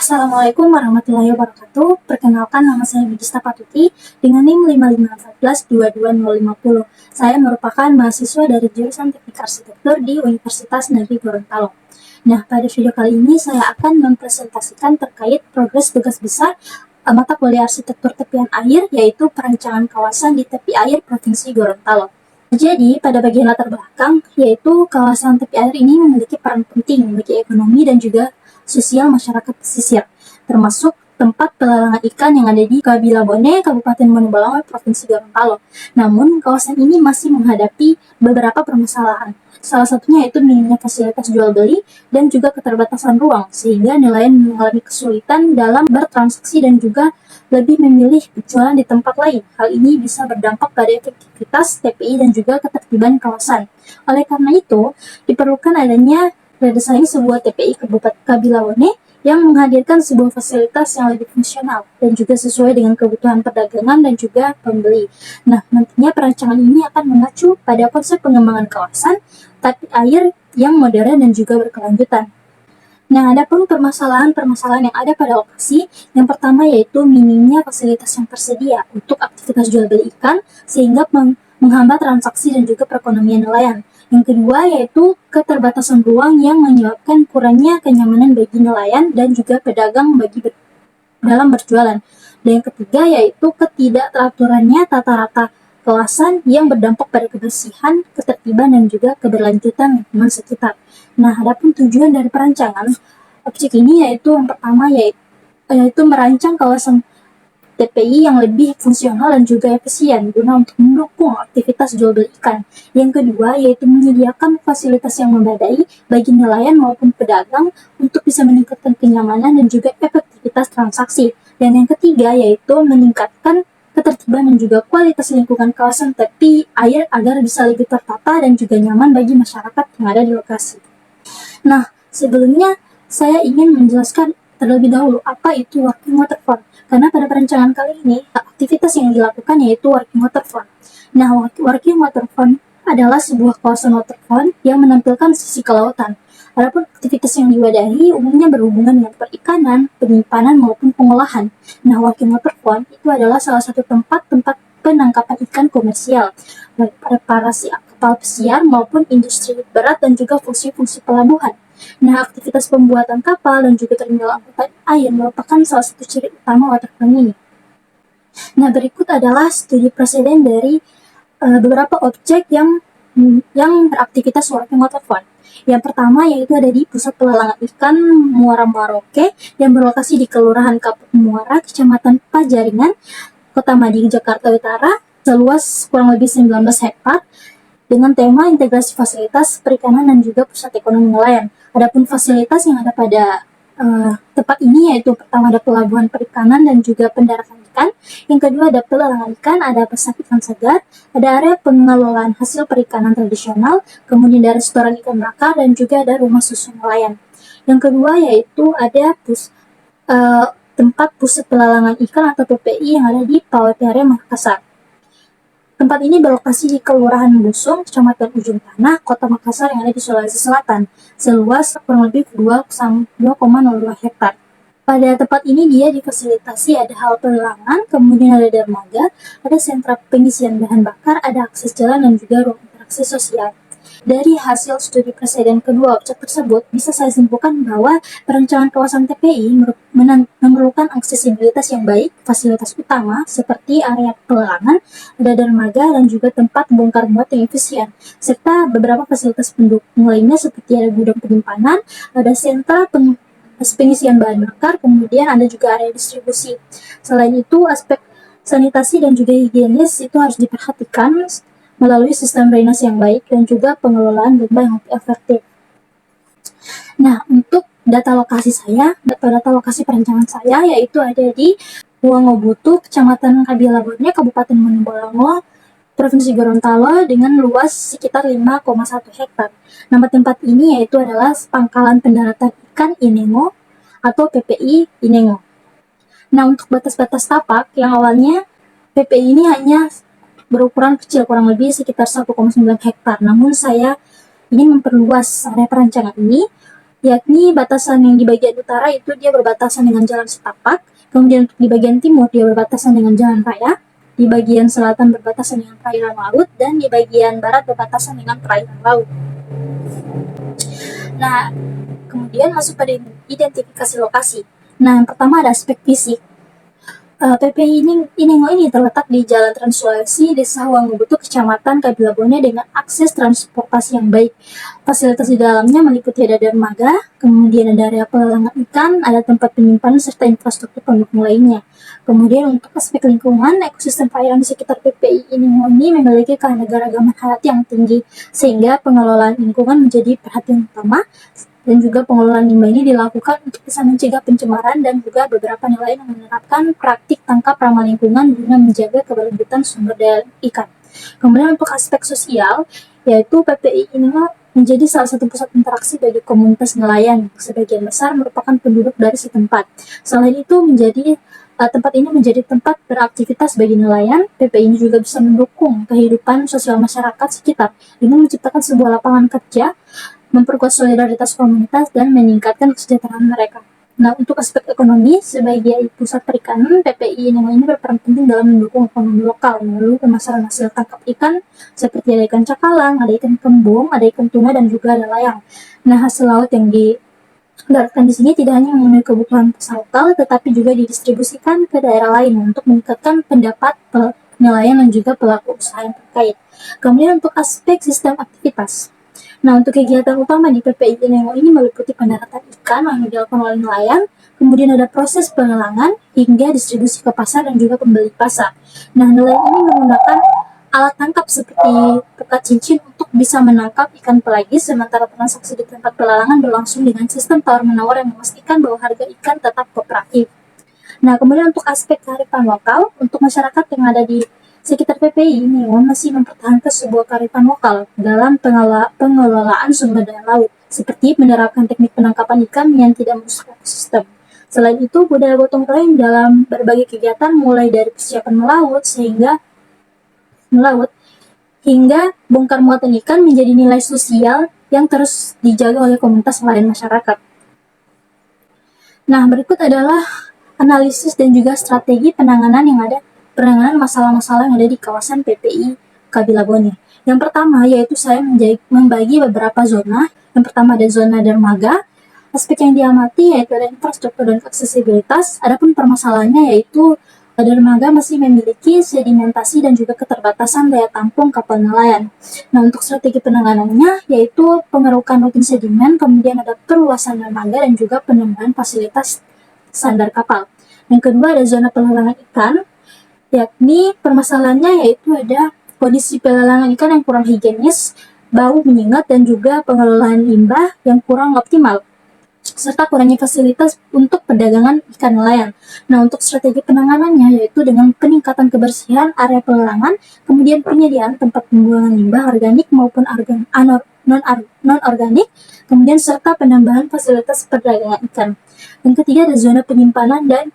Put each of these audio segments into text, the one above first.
Assalamualaikum warahmatullahi wabarakatuh. Perkenalkan, nama saya Bigista Patuti dengan NIM 5514-22050. Saya merupakan mahasiswa dari jurusan Teknik Arsitektur di Universitas Negeri Gorontalo. Nah, pada video kali ini saya akan mempresentasikan terkait progres tugas besar mata kuliah arsitektur tepian air, yaitu perancangan kawasan di tepi air Provinsi Gorontalo. Jadi, pada bagian latar belakang, yaitu kawasan tepi air ini memiliki peran penting bagi ekonomi dan juga sosial masyarakat pesisir, termasuk tempat pelelangan ikan yang ada di Kabilabone, Kabupaten Monobalango, Provinsi Gorontalo. Namun, kawasan ini masih menghadapi beberapa permasalahan. Salah satunya yaitu minimnya fasilitas jual beli dan juga keterbatasan ruang, sehingga nelayan mengalami kesulitan dalam bertransaksi dan juga lebih memilih berjualan di tempat lain. Hal ini bisa berdampak pada efektivitas TPI dan juga ketertiban kawasan. Oleh karena itu, diperlukan adanya redesain sebuah TPI Kabupaten Kabilabone yang menghadirkan sebuah fasilitas yang lebih fungsional dan juga sesuai dengan kebutuhan perdagangan dan juga pembeli. Nah, nantinya perancangan ini akan mengacu pada konsep pengembangan kawasan tepi air yang modern dan juga berkelanjutan. Nah, ada pun permasalahan-permasalahan yang ada pada lokasi. Yang pertama yaitu minimnya fasilitas yang tersedia untuk aktivitas jual beli ikan sehingga menghambat transaksi dan juga perekonomian nelayan. Yang kedua yaitu keterbatasan ruang yang menyebabkan kurangnya kenyamanan bagi nelayan dan juga pedagang dalam berjualan. Dan yang ketiga yaitu ketidakteraturannya tata rata kawasan yang berdampak pada kebersihan, ketertiban, dan juga keberlanjutan lingkungan sekitar. Nah, adapun tujuan dari perancangan objek ini yaitu yang pertama yaitu merancang kawasan TPI yang lebih fungsional dan juga efisien guna untuk mendukung aktivitas jual beli ikan. Yang kedua yaitu menyediakan fasilitas yang memadai bagi nelayan maupun pedagang untuk bisa meningkatkan kenyamanan dan juga efektivitas transaksi. Dan yang ketiga yaitu meningkatkan ketertiban dan juga kualitas lingkungan kawasan tepi air agar bisa lebih tertata dan juga nyaman bagi masyarakat yang ada di lokasi. Nah, sebelumnya saya ingin menjelaskan terlebih dahulu apa itu working waterfront. Karena pada perancangan kali ini, aktivitas yang dilakukan yaitu working waterfront. Nah, working waterfront adalah sebuah kawasan waterfront yang menampilkan sisi kelautan. Adapun aktivitas yang diwadahi umumnya berhubungan dengan perikanan, penyimpanan maupun pengolahan. Nah, working waterfront itu adalah salah satu tempat penangkapan ikan komersial, reparasi kapal pesiar maupun industri berat dan juga fungsi-fungsi pelabuhan. Nah, aktivitas pembuatan kapal dan juga terminal angkutan air merupakan salah satu ciri utama waterfront ini. Nah, berikut adalah studi presiden dari beberapa objek yang beraktivitas working waterfront. Yang pertama yaitu ada di Pusat Pelelangan Ikan Muara Maroke yang berlokasi di Kelurahan Kapuk Muara, Kecamatan Pajaringan, Kota Mading, Jakarta Utara, seluas kurang lebih 19 hektar dengan tema integrasi fasilitas perikanan dan juga pusat ekonomi nelayan. Adapun fasilitas yang ada pada tempat ini yaitu pertama ada pelabuhan perikanan dan juga pendaratan ikan, yang kedua ada pelelangan ikan, ada pasar ikan segar, ada area pengelolaan hasil perikanan tradisional, kemudian ada restoran ikan bakar dan juga ada rumah susu nelayan. Yang kedua yaitu ada tempat pusat pelelangan ikan atau PPI yang ada di Pawatere, Makassar. Tempat ini berlokasi di Kelurahan Busung, Kecamatan Ujung Tanah, Kota Makassar yang ada di Sulawesi Selatan, seluas kurang lebih 2,02 hektar. Pada tempat ini dia difasilitasi ada hal pelelangan, kemudian ada dermaga, ada sentra pengisian bahan bakar, ada akses jalan dan juga ruang interaksi sosial. Dari hasil studi presiden kedua objek tersebut, bisa saya simpulkan bahwa perencanaan kawasan TPI memerlukan aksesibilitas yang baik, fasilitas utama seperti area pelelangan, ada dermaga dan juga tempat bongkar muat yang efisien, serta beberapa fasilitas pendukung lainnya seperti ada gudang penyimpanan, ada sentra pengisian bahan bakar, kemudian ada juga area distribusi. Selain itu, aspek sanitasi dan juga higienis itu harus diperhatikan melalui sistem drainase yang baik dan juga pengelolaan limbah yang efektif. Nah, untuk data lokasi perancangan saya yaitu ada di Wangobutu, Kecamatan Kabilabone, Kabupaten Monobalango, Provinsi Gorontalo dengan luas sekitar 5,1 hektar. Nama tempat ini yaitu adalah Pangkalan Pendaratan Ikan Inengo atau PPI Inengo. Nah, untuk batas-batas tapak yang awalnya PPI ini hanya berukuran kecil, kurang lebih sekitar 1,9 hektar. Namun saya ingin memperluas area perancangan ini yakni batasan yang di bagian utara itu dia berbatasan dengan jalan setapak, kemudian untuk di bagian timur dia berbatasan dengan jalan raya, di bagian selatan berbatasan dengan perairan laut, dan di bagian barat berbatasan dengan perairan laut. Nah, kemudian masuk pada identifikasi lokasi. Nah, yang pertama ada aspek fisik. PPI Inengo ini terletak di Jalan Trans Sulawesi, Desa Wangubutu, Kecamatan Kabilabone dengan akses transportasi yang baik. Fasilitas di dalamnya meliputi ada dermaga, kemudian ada area pelelangan ikan, ada tempat penyimpanan serta infrastruktur pendukung lainnya. Kemudian untuk aspek lingkungan, ekosistem perairan di sekitar PPI Inengo ini memiliki keanekaragaman hayati yang tinggi, sehingga pengelolaan lingkungan menjadi perhatian utama. Dan juga pengelolaan limbah ini dilakukan untuk bisa mencegah pencemaran dan juga beberapa nelayan yang menerapkan praktik tangkap ramah lingkungan guna menjaga keberlanjutan sumber daya ikan. Kemudian untuk aspek sosial, yaitu PPI ini menjadi salah satu pusat interaksi bagi komunitas nelayan. Sebagian besar merupakan penduduk dari setempat. Selain itu tempat ini menjadi tempat beraktivitas bagi nelayan. PPI ini juga bisa mendukung kehidupan sosial masyarakat sekitar dengan menciptakan sebuah lapangan kerja, memperkuat solidaritas komunitas, dan meningkatkan kesejahteraan mereka. Nah, untuk aspek ekonomi, sebagai pusat perikanan, PPI ini berperan penting dalam mendukung ekonomi lokal melalui pemasaran hasil tangkap ikan seperti ada ikan cakalang, ada ikan kembung, ada ikan tuna, dan juga ada layang. Nah, hasil laut yang didaratkan di sini tidak hanya memenuhi kebutuhan pasar lokal, tetapi juga didistribusikan ke daerah lain untuk meningkatkan pendapat nelayan dan juga pelaku usaha yang terkait. Kemudian untuk aspek sistem aktivitas. Nah, untuk kegiatan utama di PPI Inengo ini meliputi pendaratan ikan yang dilakukan oleh nelayan, kemudian ada proses pelelangan hingga distribusi ke pasar dan juga pembeli pasar. Nah, nelayan ini menggunakan alat tangkap seperti pekat cincin untuk bisa menangkap ikan pelagis, sementara transaksi di tempat pelelangan berlangsung dengan sistem tawar-menawar yang memastikan bahwa harga ikan tetap kooperatif. Nah, kemudian untuk aspek kearifan lokal, untuk masyarakat yang ada di sekitar PPI ini masih mempertahankan sebuah kearifan lokal dalam pengelolaan sumber daya laut, seperti menerapkan teknik penangkapan ikan yang tidak merusak ekosistem. Selain itu, budaya gotong royong dalam berbagai kegiatan mulai dari persiapan melaut hingga bongkar muatan ikan menjadi nilai sosial yang terus dijaga oleh komunitas nelayan masyarakat. Nah, berikut adalah analisis dan juga strategi penanganan masalah-masalah yang ada di kawasan PPI Kabilabone. Yang pertama yaitu saya membagi beberapa zona. Yang pertama ada zona dermaga. Aspek yang diamati yaitu ada infrastruktur dan aksesibilitas. Adapun permasalahannya yaitu dermaga masih memiliki sedimentasi dan juga keterbatasan daya tampung kapal nelayan. Nah, untuk strategi penanganannya yaitu pengerukan rutin sedimen, kemudian ada perluasan dermaga dan juga penambahan fasilitas sandar kapal. Yang kedua ada zona pelelangan ikan, yakni permasalahannya yaitu ada kondisi pelelangan ikan yang kurang higienis, bau menyengat, dan juga pengelolaan limbah yang kurang optimal, serta kurangnya fasilitas untuk perdagangan ikan nelayan. Nah, untuk strategi penanganannya yaitu dengan peningkatan kebersihan area pelelangan, kemudian penyediaan tempat pembuangan limbah organik maupun non-organik, kemudian serta penambahan fasilitas perdagangan ikan. Yang ketiga ada zona penyimpanan dan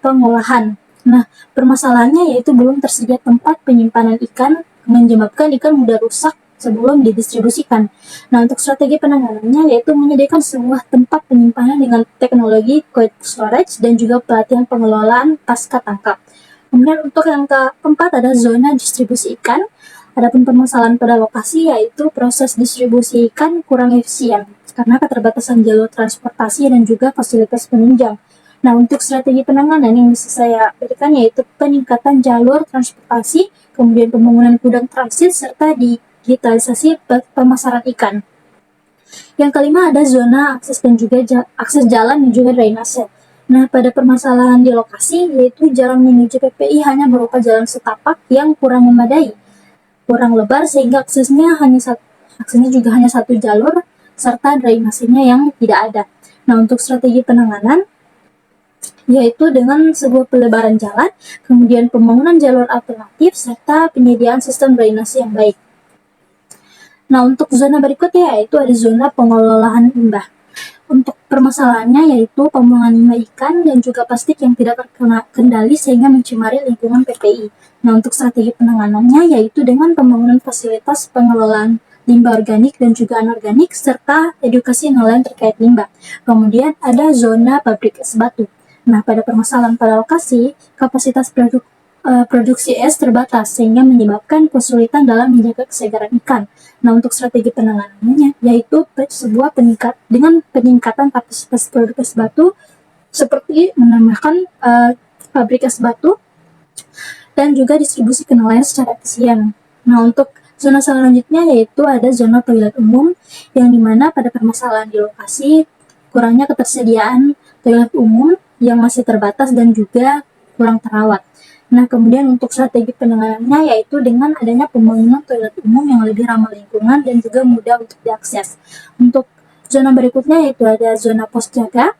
pengolahan. Nah, permasalahannya yaitu belum tersedia tempat penyimpanan ikan, menyebabkan ikan mudah rusak sebelum didistribusikan. Nah, untuk strategi penanganannya yaitu menyediakan sebuah tempat penyimpanan dengan teknologi cold storage dan juga pelatihan pengelolaan pasca tangkap. Kemudian untuk yang keempat ada zona distribusi ikan. Adapun permasalahan pada lokasi yaitu proses distribusi ikan kurang efisien karena keterbatasan jalur transportasi dan juga fasilitas penunjang. Nah, untuk strategi penanganan yang bisa saya berikan yaitu peningkatan jalur transportasi, kemudian pembangunan gudang transit, serta digitalisasi pemasaran ikan. Yang kelima ada zona akses dan juga akses jalan dan juga drainase. Nah, pada permasalahan di lokasi yaitu jalan menuju PPI hanya berupa jalan setapak yang kurang memadai, kurang lebar sehingga aksesnya juga hanya satu jalur serta drainasenya yang tidak ada. Nah, untuk strategi penanganan yaitu dengan sebuah pelebaran jalan, kemudian pembangunan jalur alternatif, serta penyediaan sistem drainase yang baik. Nah, untuk zona berikutnya yaitu ada zona pengelolaan limbah. Untuk permasalahannya yaitu pembuangan limbah ikan dan juga plastik yang tidak terkendali sehingga mencemari lingkungan PPI. Nah, untuk strategi penanganannya yaitu dengan pembangunan fasilitas pengelolaan limbah organik dan juga anorganik, serta edukasi nelayan terkait limbah. Kemudian ada zona pabrik es batu. Nah, pada permasalahan pada lokasi, kapasitas produksi es terbatas sehingga menyebabkan kesulitan dalam menjaga kesegaran ikan. Nah, untuk strategi penanganannya yaitu dengan peningkatan kapasitas produk es batu seperti menambahkan pabrik es batu dan juga distribusi ke nelayan secara efisien. Nah, untuk zona selanjutnya yaitu ada zona toilet umum yang dimana pada permasalahan di lokasi kurangnya ketersediaan toilet umum yang masih terbatas dan juga kurang terawat. Nah, kemudian untuk strategi penanganannya yaitu dengan adanya pembangunan toilet umum yang lebih ramah lingkungan dan juga mudah untuk diakses. Untuk zona berikutnya yaitu ada zona pos jaga,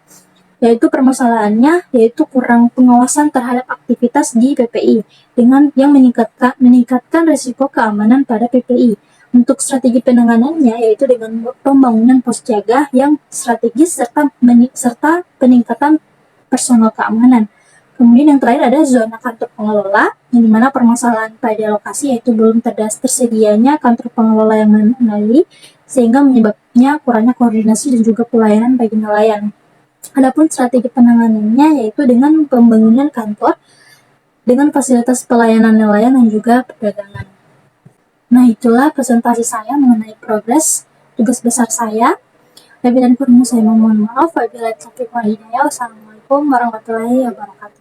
yaitu permasalahannya yaitu kurang pengawasan terhadap aktivitas di PPI dengan yang meningkatkan risiko keamanan pada PPI. Untuk strategi penanganannya yaitu dengan pembangunan pos jaga yang strategis serta peningkatan personal keamanan. Kemudian yang terakhir ada zona kantor pengelola, yang dimana permasalahan pada lokasi yaitu belum tersedianya kantor pengelola yang memadai, sehingga menyebabnya kurangnya koordinasi dan juga pelayanan bagi nelayan. Adapun strategi penanganannya yaitu dengan pembangunan kantor dengan fasilitas pelayanan nelayan dan juga perdagangan. Nah, itulah presentasi saya mengenai progres tugas besar saya. Lebih dan kurangnya saya mohon maaf. Wabillahi taufiq wal hidayah. Wassalamualaikum warahmatullahi wabarakatuh.